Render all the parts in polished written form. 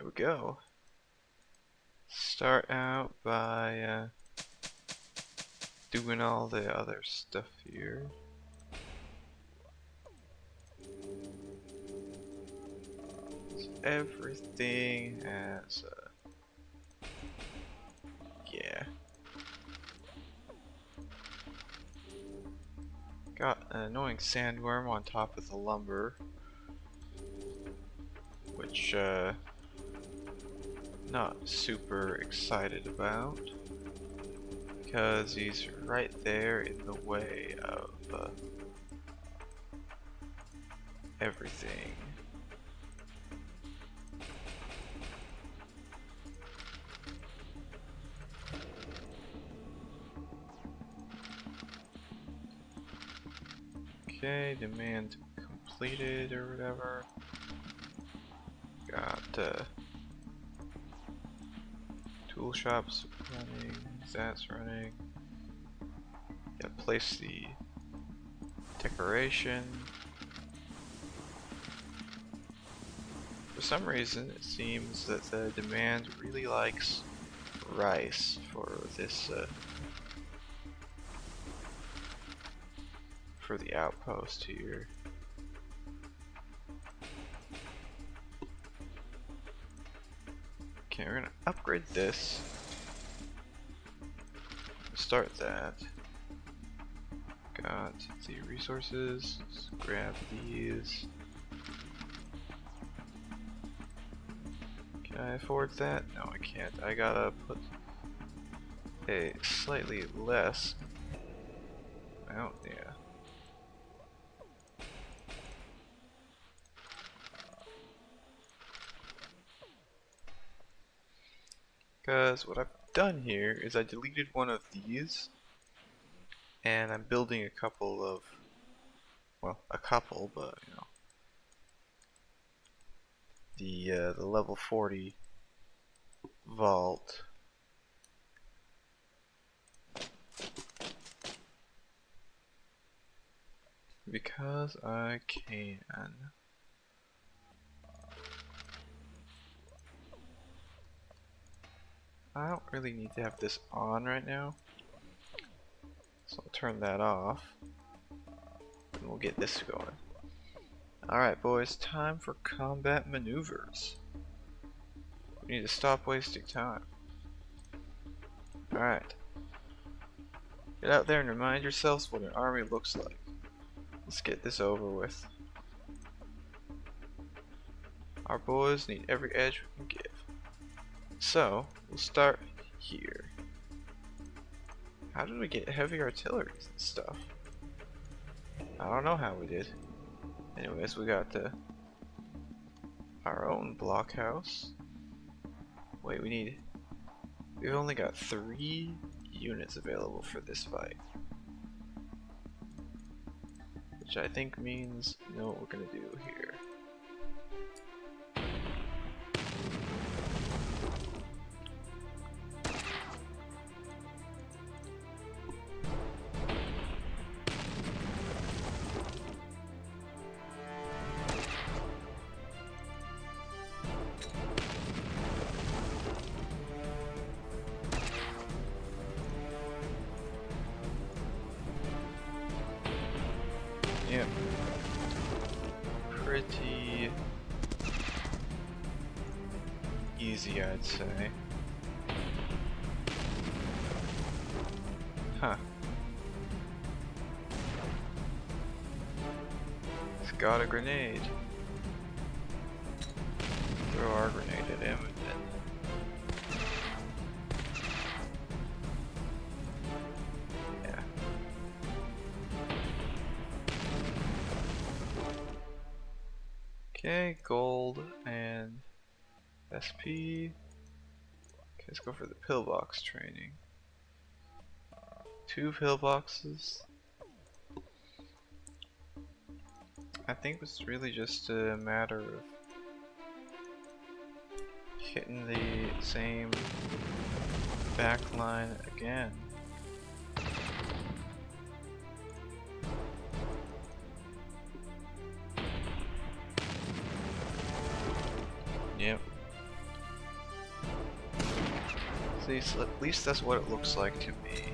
we go. Start out by doing all the other stuff here. So everything has yeah. Got an annoying sandworm on top of the lumber, which not super excited about because he's right there in the way of everything. Okay, demand completed or whatever. Got tool shops running, that's running. Gotta place the decoration. For some reason, it seems that the demand really likes rice for this for the outpost here. Okay, we're gonna upgrade this. Start that. Got the resources. Let's grab these. Can I afford that? No, I can't. I gotta put a slightly less out there. Because what I've done here is I deleted one of these, and I'm building a couple of, well, a couple, but you know, the level 40 vault. Because I can. I don't really need to have this on right now, so I'll turn that off and we'll get this going. Alright boys, time for combat maneuvers. We need to stop wasting time. Alright. Get out there and remind yourselves what an army looks like. Let's get this over with. Our boys need every edge we can give. So, we'll start here. How did we get heavy artilleries and stuff? I don't know how we did. Anyways, we got our own blockhouse. Wait, we've only got 3 units available for this fight. Which I think means you know what we're gonna do here. Yep. Pretty easy, I'd say. Huh. He's got a grenade. Throw our grenade at him and then okay, gold and SP. Okay, let's go for the pillbox training. 2 pillboxes. I think it's really just a matter of hitting the same back line again. Yep. At least that's what it looks like to me.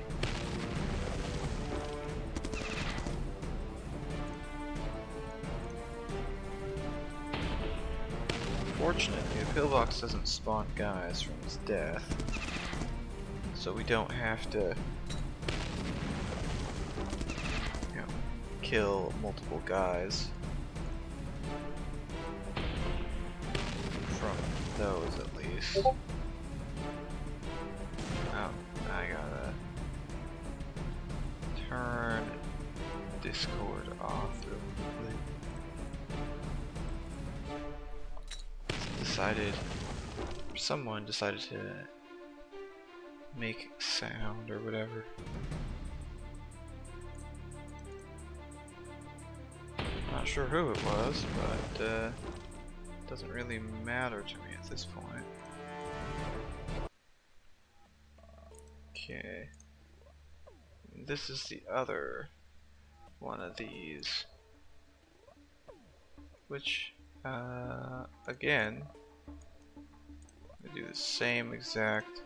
Fortunately, the Pillbox doesn't spawn guys from his death, so we don't have to, you know, kill multiple guys from those at least. Oh, I gotta turn Discord off real quickly. Someone decided to make sound or whatever. Not sure who it was, but it doesn't really matter to me at this point. Okay. This is the other one of these, which again, we do the same exact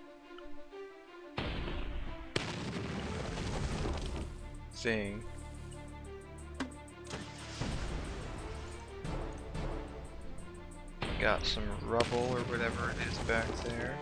thing. Got some rubble or whatever it is back there.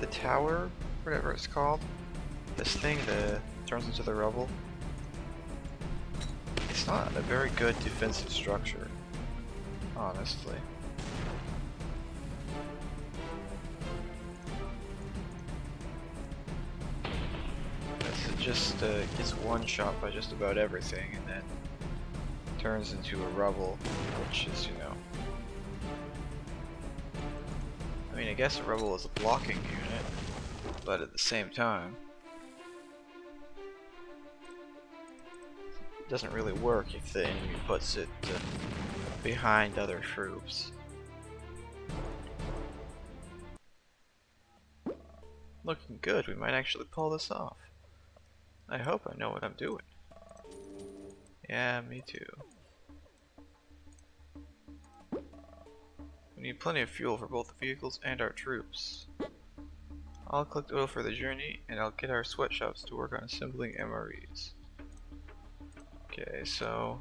The tower, whatever it's called, this thing that turns into the rubble, it's not a very good defensive structure, honestly. It just gets one shot by just about everything and then turns into a rubble, which is, you know, I mean, I guess a rubble is a blocking unit, but at the same time, it doesn't really work if the enemy puts it behind other troops. Looking good, we might actually pull this off. I hope I know what I'm doing. Yeah, me too. We need plenty of fuel for both the vehicles and our troops. I'll collect oil for the journey, and I'll get our sweatshops to work on assembling MREs. Okay, so...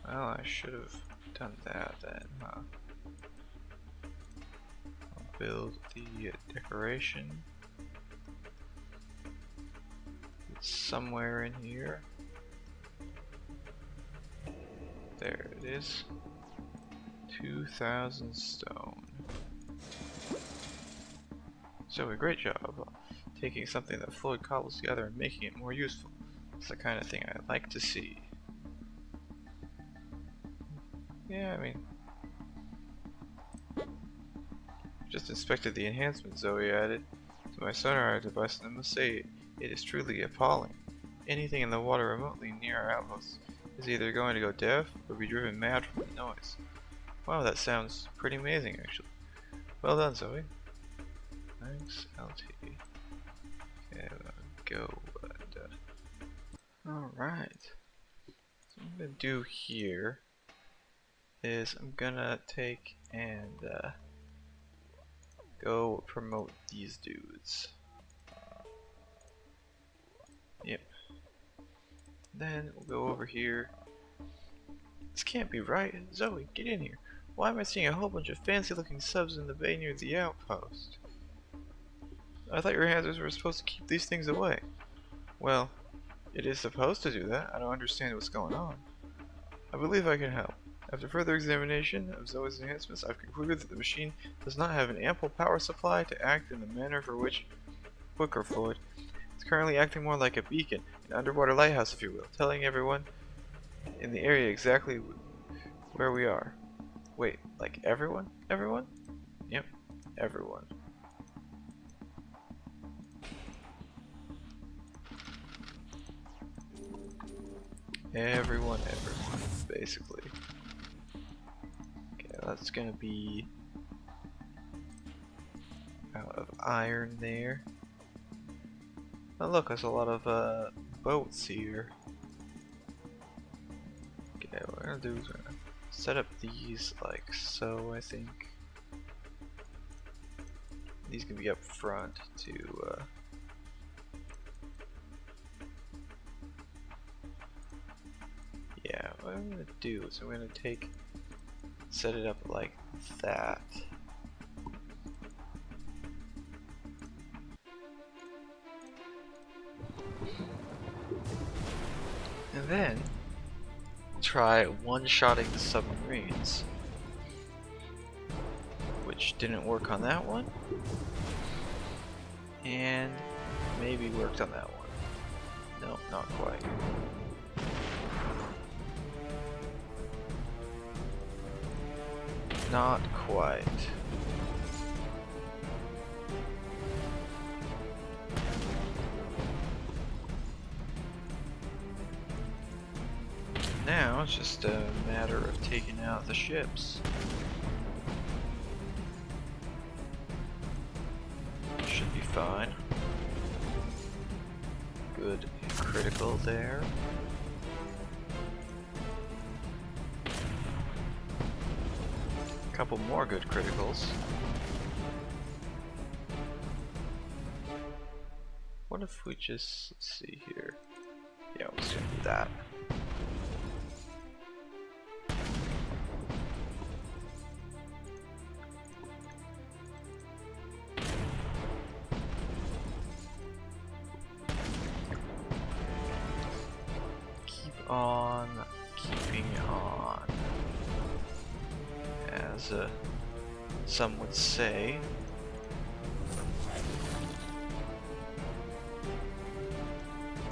well, I should have done that then, huh? I'll build the decoration. It's somewhere in here. There it is. 2,000 stone. So a great job taking something that Floyd cobbles together and making it more useful. It's the kind of thing I like to see. Yeah, I mean, just inspected the enhancement Zoe added to my sonar device, and I must say it is truly appalling. Anything in the water remotely near our outposts is either going to go deaf or be driven mad from the noise. Wow, that sounds pretty amazing, actually. Well done, Zoe. Thanks, LT. Okay, go. Alright. So what I'm gonna do here is I'm gonna take and go promote these dudes. Yep. Then we'll go over here. This can't be right. Zoe, get in here. Why am I seeing a whole bunch of fancy looking subs in the bay near the outpost? I thought your handlers were supposed to keep these things away. Well, it is supposed to do that. I don't understand what's going on. I believe I can help. After further examination of Zoe's enhancements, I've concluded that the machine does not have an ample power supply to act in the manner for which Quicker Floyd. It's currently acting more like a beacon, an underwater lighthouse if you will, telling everyone in the area exactly where we are. Wait, like everyone? Everyone? Yep, everyone. Everyone, basically. Okay, that's gonna be iron there. Oh look, there's a lot of boats here. Okay, what we're gonna do is we're gonna set up these like so, I think. These can be up front to yeah, what I'm gonna do is I'm gonna set it up like that. And then try one-shotting the submarines, which didn't work on that one, and maybe worked on that one. No, not quite. Not quite. Now it's just a matter of taking out the ships. Should be fine. Good critical there. A couple more good criticals. What if we just, let's see here. Yeah, we're just gonna do that. On keeping on, as some would say.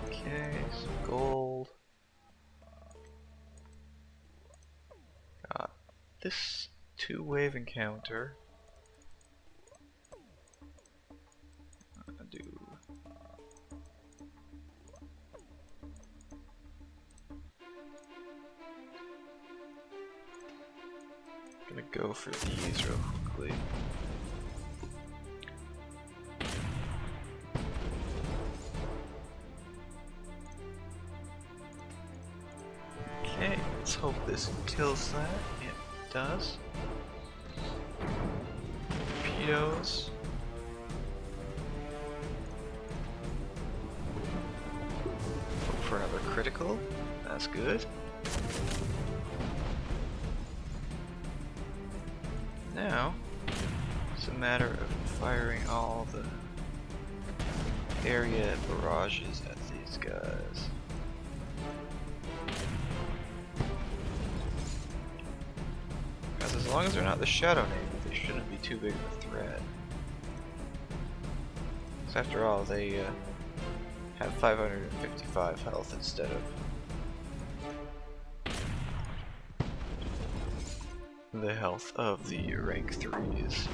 Okay, some gold. Got this two-wave encounter. I'm gonna do. Gonna go for these real quickly. Okay, let's hope this kills that. Yeah, it does. Torpedoes. Hope for another critical. That's good. Now, it's a matter of firing all the area barrages at these guys. Because as long as they're not the Shadow Navy, they shouldn't be too big of a threat. Because after all, they have 555 health instead of the health of the rank 3s.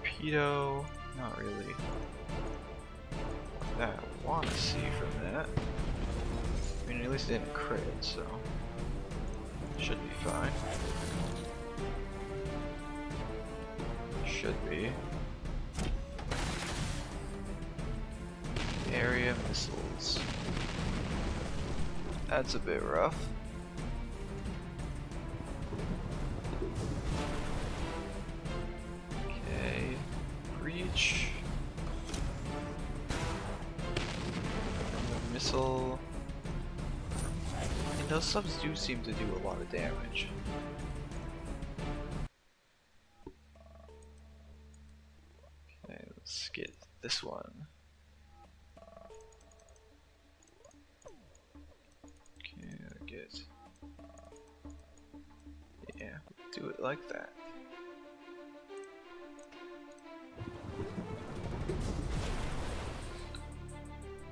Torpedo, not really what I want to see from that. I mean, at least it didn't crit, so should be fine. Should be. Area missiles. That's a bit rough. Okay. Breach. Missile. And those subs do seem to do a lot of damage. Let's get this one. Okay, get. Yeah, do it like that.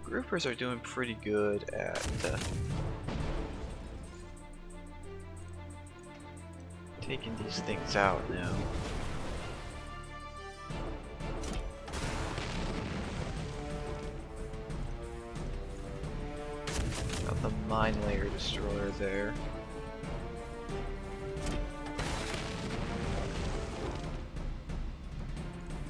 Groupers are doing pretty good at taking these things out now. the mine layer destroyer there.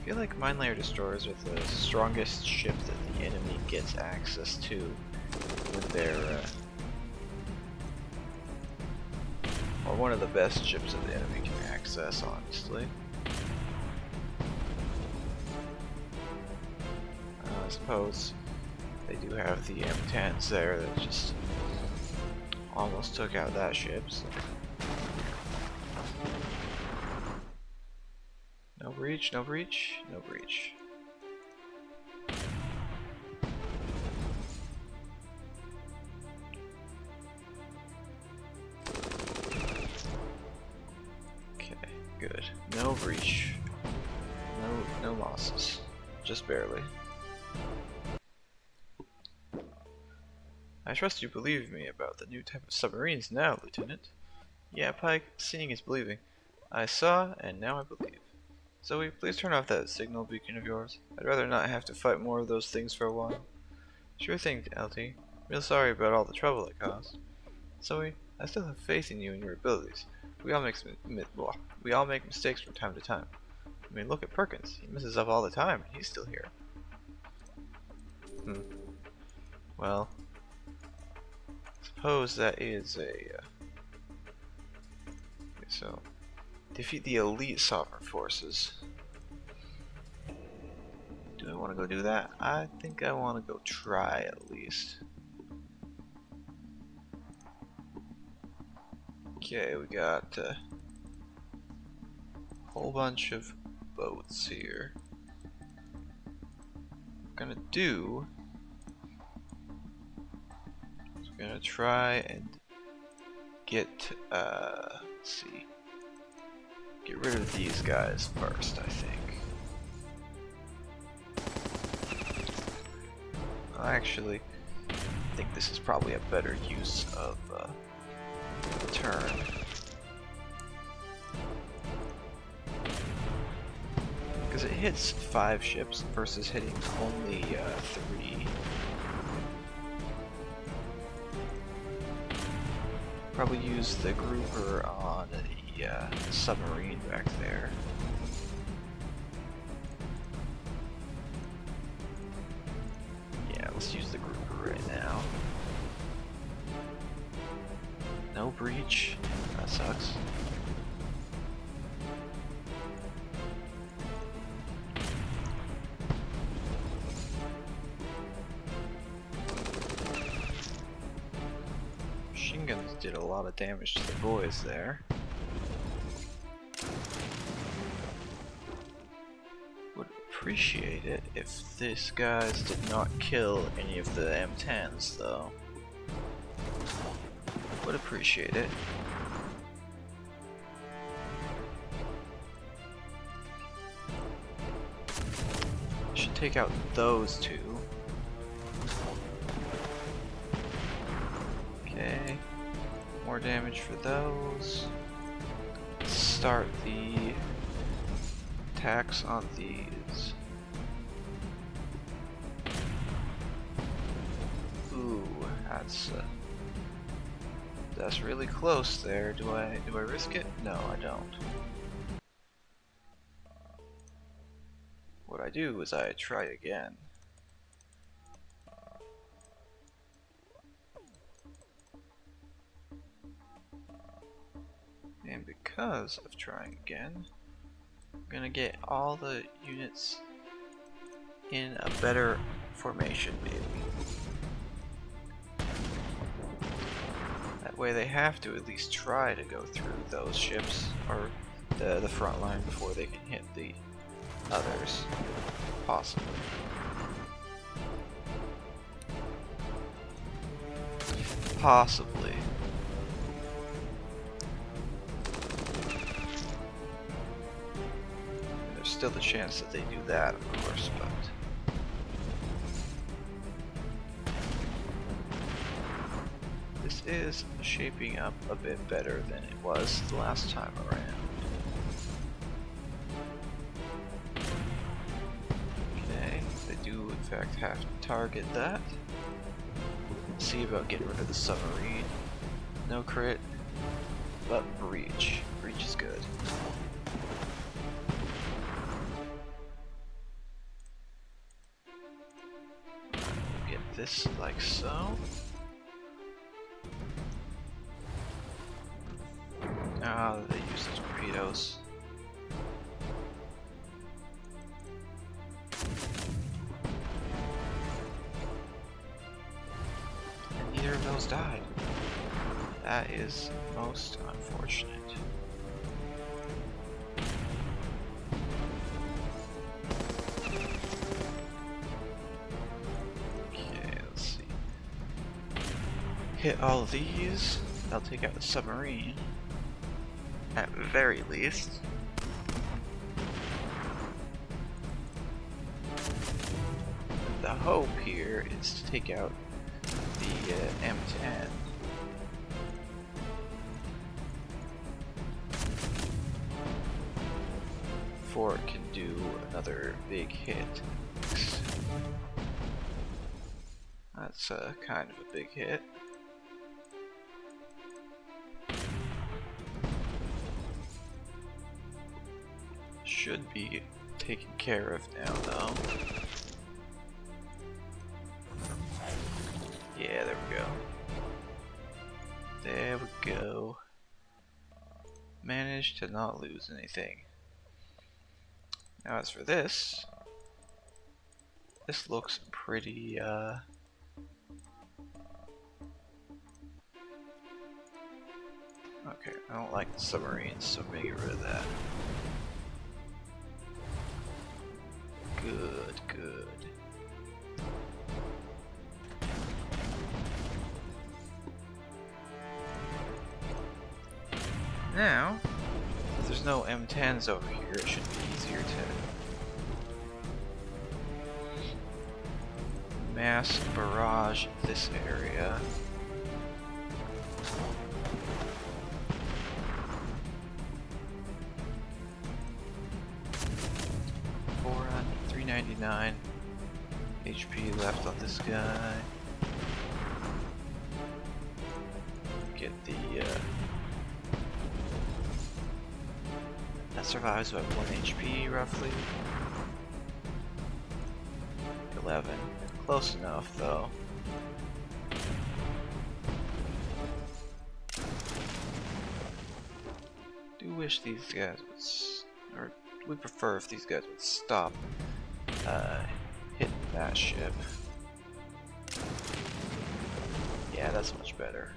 I feel like mine layer destroyers are the strongest ship that the enemy gets access to with their or one of the best ships that the enemy can access, honestly. I suppose they do have the M10s there that just almost took out that ship. So. No breach, no breach, no breach. Okay, good. No breach. No losses. Just barely. I trust you believe me about the new type of submarines now, Lieutenant. Yeah, Pike, seeing is believing. I saw, and now I believe. Zoe, please turn off that signal beacon of yours. I'd rather not have to fight more of those things for a while. Sure thing, LT. Real sorry about all the trouble it caused. Zoe, I still have faith in you and your abilities. We all make mistakes from time to time. I mean, look at Perkins. He messes up all the time, and he's still here. Well, suppose that is a... okay, so... defeat the elite sovereign forces. Do I want to go do that? I think I want to go try at least. Okay, we got a whole bunch of boats here. What we're gonna do is we're gonna try and get, let's see. Get rid of these guys first, I think. I actually think this is probably a better use of the turn. Because it hits 5 ships versus hitting only 3. Probably use the grouper on the submarine back there. Yeah, let's use the grouper right now. No breach. That sucks. Machine guns did a lot of damage to the boys there. Would appreciate it if these guys did not kill any of the M10s though. Would appreciate it. Should take out those two. Okay. More damage for those. Start the attacks on these. Ooh, that's really close there. Do I risk it? No, I don't. What I do is I try again. And because of trying again, I'm gonna get all the units in a better formation, maybe. That way they have to at least try to go through those ships, or the front line, before they can hit the others. Possibly. Possibly. There's still the chance that they do that, of course, but... this is shaping up a bit better than it was the last time around. Okay, they do in fact have to target that. see about getting rid of the submarine. No crit, but breach. Breach is good. Get this like so. Ah, they use the torpedoes. And neither of those died. That is most unfortunate. Okay, let's see. Hit all of these. That'll take out the submarine. At the very least. The hope here is to take out the M10. Before it can do another big hit. That's kind of a big hit. Should be taken care of now, though. Yeah, there we go. There we go. Managed to not lose anything. Now as for this looks pretty, okay, I don't like the submarines, so I'm gonna get rid of that. Good, good. Now, if there's no M10s over here, it should be easier to mass barrage this area. On 399 HP left on this guy. Get the that survives by 1 HP roughly. 11. Close enough though. Do wish these guys would would prefer if these guys would stop hitting that ship. Yeah, that's much better.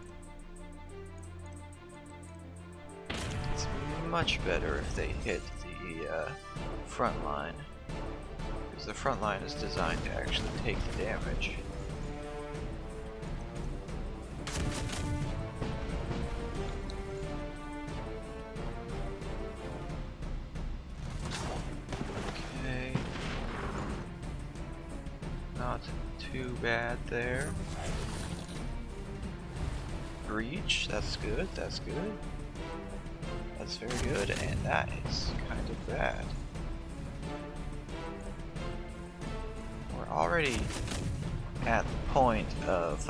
It's much better if they hit the front line, because the front line is designed to actually take the damage. Not too bad there. Breach, that's good, that's good. That's very good, and that is kind of bad. We're already at the point of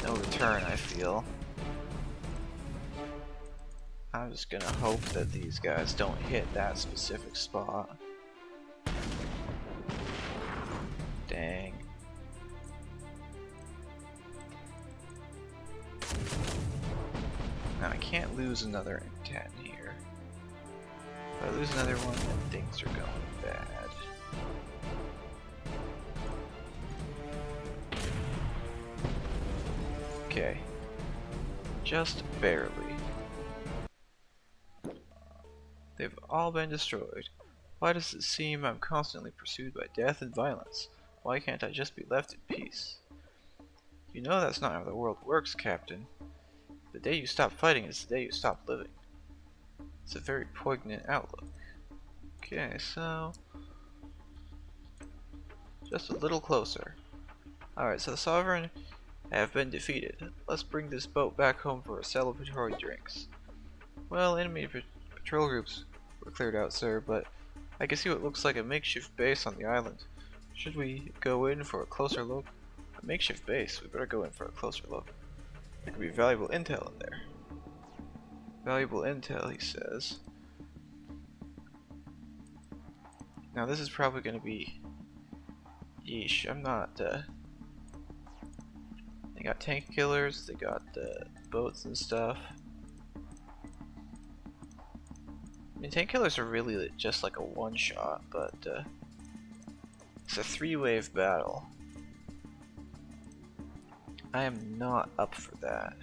no return, I feel. I'm just gonna hope that these guys don't hit that specific spot. Dang. Now I can't lose another M10 here. If I lose another one, then things are going bad. Okay. Just barely. They've all been destroyed. Why does it seem I'm constantly pursued by death and violence? Why can't I just be left in peace? You know that's not how the world works, Captain. The day you stop fighting is the day you stop living. It's a very poignant outlook. Okay, so just a little closer. Alright, so the Sovereign have been defeated. Let's bring this boat back home for a celebratory drinks. Well, enemy patrol groups were cleared out, sir, but I can see what looks like a makeshift base on the island. Should we go in for a closer look? A makeshift base. We better go in for a closer look. There could be valuable intel in there. Valuable intel, he says. Now this is probably going to be... Yeesh, I'm not... They got tank killers, they got boats and stuff. I mean, tank killers are really just like a one-shot, but it's a 3-wave battle. I am not up for that.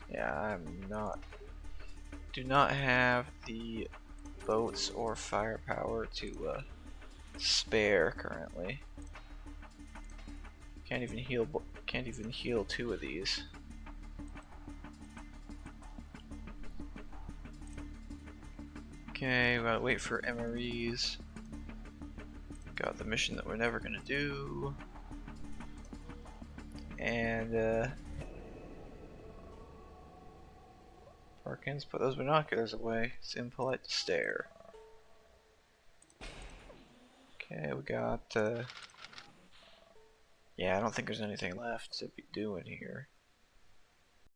Yeah, I'm not. Do not have the boats or firepower to spare currently. Can't even heal 2 of these. Okay, we gotta wait for MREs. Got the mission that we're never gonna do. And Parkins, put those binoculars away. It's impolite to stare. Okay, we got yeah, I don't think there's anything left to be doing here.